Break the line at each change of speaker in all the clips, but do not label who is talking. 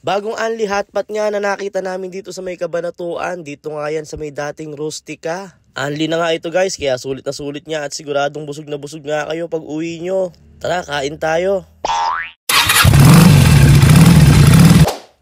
Bagong Anli Hotpot nga na nakita namin dito sa may Kabanatuan. Dito nga yan sa may dating Rustica. Anli na nga ito guys, kaya sulit na sulit nga at siguradong busog na busog nga kayo pag uwi nyo. Tara, kain tayo.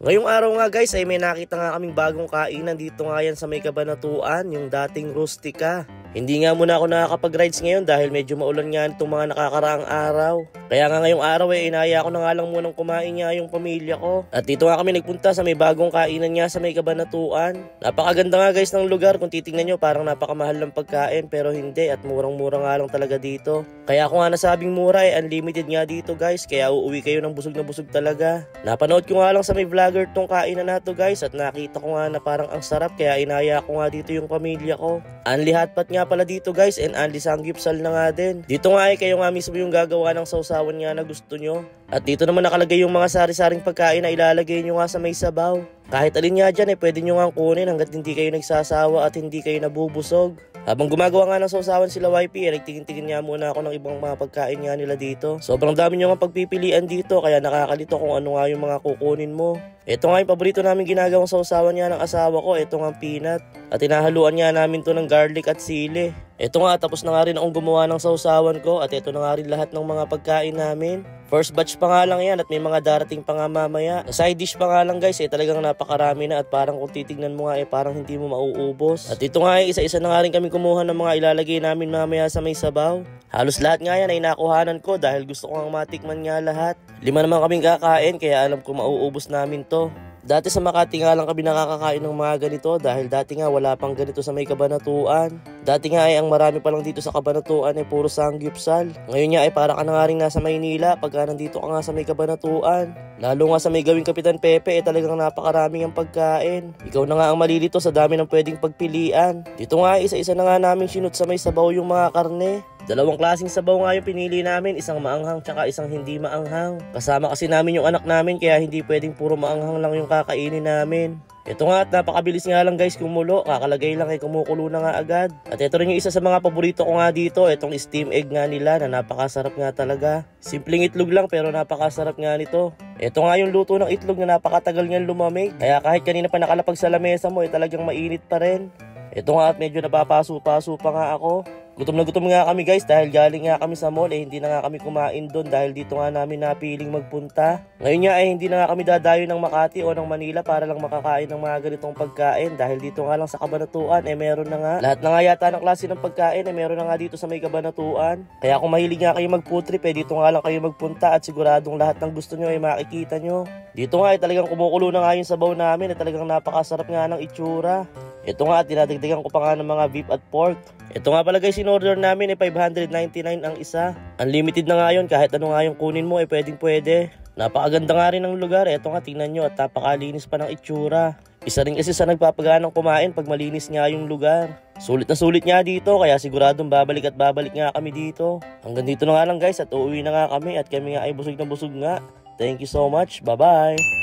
Ngayong araw nga guys ay may nakita nga kaming bagong kainan dito nga yan sa may Kabanatuan, yung dating Rustica. Hindi nga muna ako nakakapag-rides ngayon dahil medyo maulan nga itong mga nakakaraang araw. Kaya nga ngayong araw inaya ko na nga lang munang kumain nga yung pamilya ko. At dito nga kami nagpunta sa may bagong kainan nga sa may Kabanatuan. Napakaganda nga guys ng lugar, kung titingnan nyo parang napakamahal ng pagkain pero hindi, at murang-mura nga lang talaga dito. Kaya ako nga nasabing mura unlimited nga dito guys, kaya uuwi kayo ng busog na busog talaga. Napanood ko nga lang sa may vlogger tong kainan na to guys at nakita ko nga na parang ang sarap, kaya inaya ko nga dito yung pamilya ko. Anli Hotpot nga pala dito guys, and Anli Sanggipsal na nga din. Dito nga ay kayo nga mismo yung gagawa ng sausawan nga na gusto nyo. At dito naman nakalagay yung mga sari-saring pagkain na ilalagay nyo nga sa may sabaw. Kahit alin nga dyan pwede nyo nga kunin hanggat hindi kayo nagsasawa at hindi kayo nabubusog. Habang gumagawa nga ng sausawan sila YP, nagtingin-tingin nga muna ako ng ibang mga pagkain nga nila dito. Sobrang dami nyo nga pagpipilian dito, kaya nakakalito kung ano nga yung mga kukunin mo. Ito nga yung paborito namin ginagawang sausawan nga ng asawa ko, ito nga peanut. At tinahaluan nga namin to ng garlic at sili. Ito nga, tapos na nga rin akong gumawa ng sausawan ko at ito na nga rin lahat ng mga pagkain namin. First batch pa nga lang yan at may mga darating pa nga mamaya. Side dish pa nga lang guys talagang napakarami na at parang kung titignan mo nga parang hindi mo mauubos. At ito nga isa-isa na nga rin kami kumuha ng mga ilalagay namin mamaya sa may sabaw. Halos lahat nga yan ay nakuhanan ko dahil gusto ko nga matikman nga lahat. 5 naman kaming kakain kaya alam ko mauubos namin to. Dati sa Makati nga lang kami nakakakain ng mga ganito dahil dati nga wala pang ganito sa may Kabanatuan. Dati nga ay ang marami pa lang dito sa Kabanatuan ay puro sanggipsal. Ngayon nga ay parang ka na nga rin nasa Maynila pagka nandito ka nga sa may Kabanatuan. Lalo nga sa may gawing Kapitan Pepe talagang napakaraming ang pagkain. Ikaw na nga ang malilito sa dami ng pwedeng pagpilian. Dito nga isa-isa na nga namin sinut sa may sabaw yung mga karne. 2 klaseng sabaw nga yung pinili namin, isang maanghang tsaka isang hindi maanghang. Kasama kasi namin yung anak namin kaya hindi pwedeng puro maanghang lang yung kakainin namin. Ito nga at napakabilis nga lang guys kumulo, kakalagay lang ay kumukulo na nga agad. At ito rin yung isa sa mga paborito ko nga dito, itong steam egg nga nila na napakasarap nga talaga. Simpleng itlog lang pero napakasarap nga nito. Ito nga yung luto ng itlog na napakatagal nga lumamig, kaya kahit kanina pa nakalapag sa lamesa mo talagang mainit pa rin. Ito nga at medyo napapaso-paso pa nga ako. Gutom na gutom nga kami guys dahil galing nga kami sa mall hindi na nga kami kumain doon dahil dito nga namin napiling magpunta. Ngayon nga hindi na nga kami dadayo ng Makati o ng Manila para lang makakain ng mga ganitong pagkain dahil dito nga lang sa Kabanatuan meron na nga. Lahat na nga yata ng klase ng pagkain meron na nga dito sa may Kabanatuan. Kaya kung mahilig nga kayo mag food trip dito nga lang kayo magpunta at siguradong lahat ng gusto nyo ay makikita nyo. Dito nga talagang kumukulo na nga yung sabaw namin talagang napakasarap nga ng itsura. Ito nga dinadagdagan ko pa nga ng mga beef at pork. Ito nga pala guys, in-order namin 599 ang isa. Unlimited na nga yun, kahit ano nga yung kunin mo pwedeng pwede. Napakaganda nga rin ng lugar. Ito nga tingnan nyo at napakalinis pa ng itsura. Isa rin kasi sa nagpapaganang kumain pag malinis nga yung lugar. Sulit na sulit nga dito kaya siguradong babalik at babalik nga kami dito. Hanggang dito na nga lang guys at uuwi na nga kami at kami nga ay busog na busog nga. Thank you so much, bye bye.